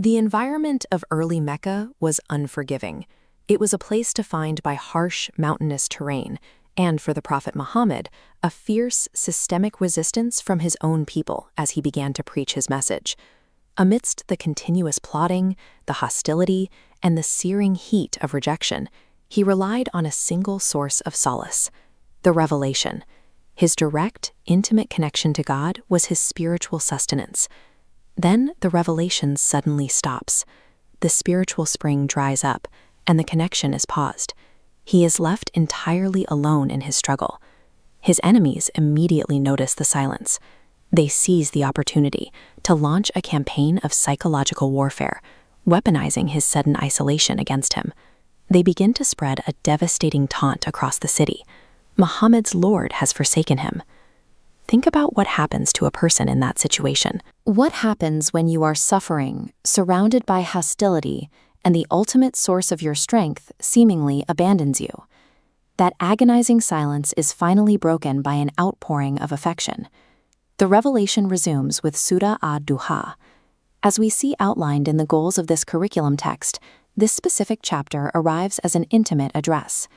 The environment of early Mecca was unforgiving. It was a place defined by harsh, mountainous terrain, and for the Prophet Muhammad, a fierce, systemic resistance from his own people as he began to preach his message. Amidst the continuous plotting, the hostility, and the searing heat of rejection, he relied on a single source of solace: the revelation. His direct, intimate connection to God was his spiritual sustenance. Then the revelation suddenly stops. The spiritual spring dries up, and the connection is paused. He is left entirely alone in his struggle. His enemies immediately notice the silence. They seize the opportunity to launch a campaign of psychological warfare, weaponizing his sudden isolation against him. They begin to spread a devastating taunt across the city: Muhammad's Lord has forsaken him. Think about what happens to a person in that situation. What happens when you are suffering, surrounded by hostility, and the ultimate source of your strength seemingly abandons you? That agonizing silence is finally broken by an outpouring of affection. The revelation resumes with Surah Ad-Duha. As we see outlined in the goals of this curriculum text, this specific chapter arrives as an intimate address.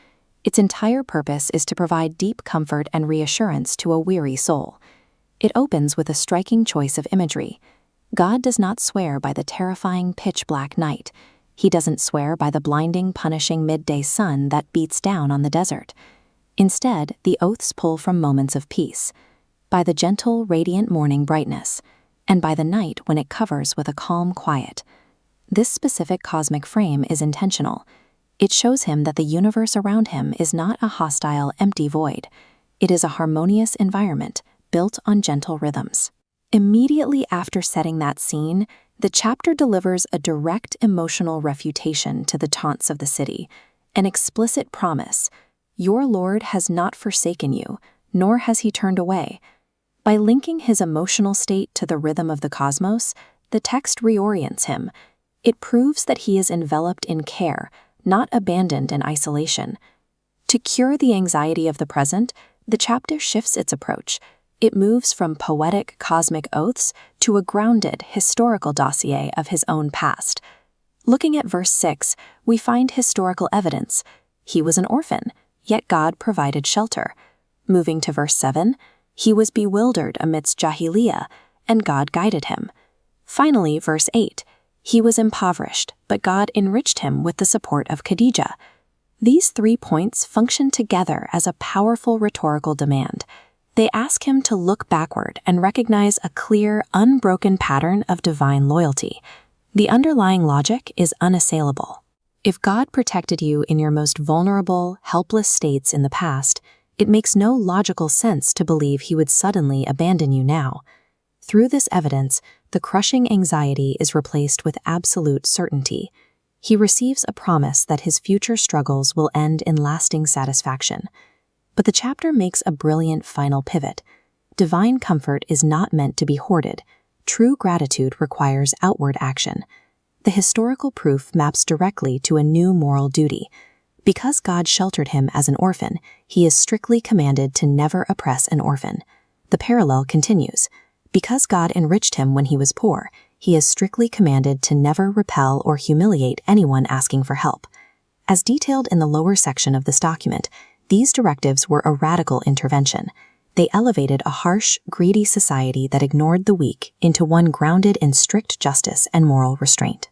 Its entire purpose is to provide deep comfort and reassurance to a weary soul. It opens with a striking choice of imagery. God does not swear by the terrifying pitch-black night. He doesn't swear by the blinding, punishing midday sun that beats down on the desert. Instead, the oaths pull from moments of peace, by the gentle, radiant morning brightness, and by the night when it covers with a calm quiet. This specific cosmic frame is intentional. It shows him that the universe around him is not a hostile, empty void. It is a harmonious environment built on gentle rhythms. Immediately after setting that scene, the chapter delivers a direct emotional refutation to the taunts of the city, an explicit promise: your Lord has not forsaken you, nor has he turned away. By linking his emotional state to the rhythm of the cosmos, the text reorients him. It proves that he is enveloped in care, not abandoned in isolation. To cure the anxiety of the present, the chapter shifts its approach. It moves from poetic cosmic oaths to a grounded historical dossier of his own past. Looking at verse 6, we find historical evidence. He was an orphan, yet God provided shelter. Moving to verse 7, he was bewildered amidst Jahiliyyah, and God guided him. Finally, verse 8, he was impoverished, but God enriched him with the support of Khadijah. These 3 points function together as a powerful rhetorical demand. They ask him to look backward and recognize a clear, unbroken pattern of divine loyalty. The underlying logic is unassailable. If God protected you in your most vulnerable, helpless states in the past, it makes no logical sense to believe he would suddenly abandon you now. Through this evidence, the crushing anxiety is replaced with absolute certainty. He receives a promise that his future struggles will end in lasting satisfaction. But the chapter makes a brilliant final pivot. Divine comfort is not meant to be hoarded. True gratitude requires outward action. The historical proof maps directly to a new moral duty. Because God sheltered him as an orphan, he is strictly commanded to never oppress an orphan. The parallel continues. Because God enriched him when he was poor, he is strictly commanded to never repel or humiliate anyone asking for help. As detailed in the lower section of this document, these directives were a radical intervention. They elevated a harsh, greedy society that ignored the weak into one grounded in strict justice and moral restraint.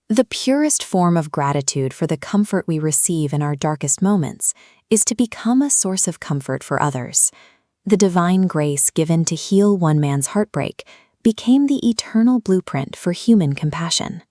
The purest form of gratitude for the comfort we receive in our darkest moments is to become a source of comfort for others. The divine grace given to heal one man's heartbreak became the eternal blueprint for human compassion.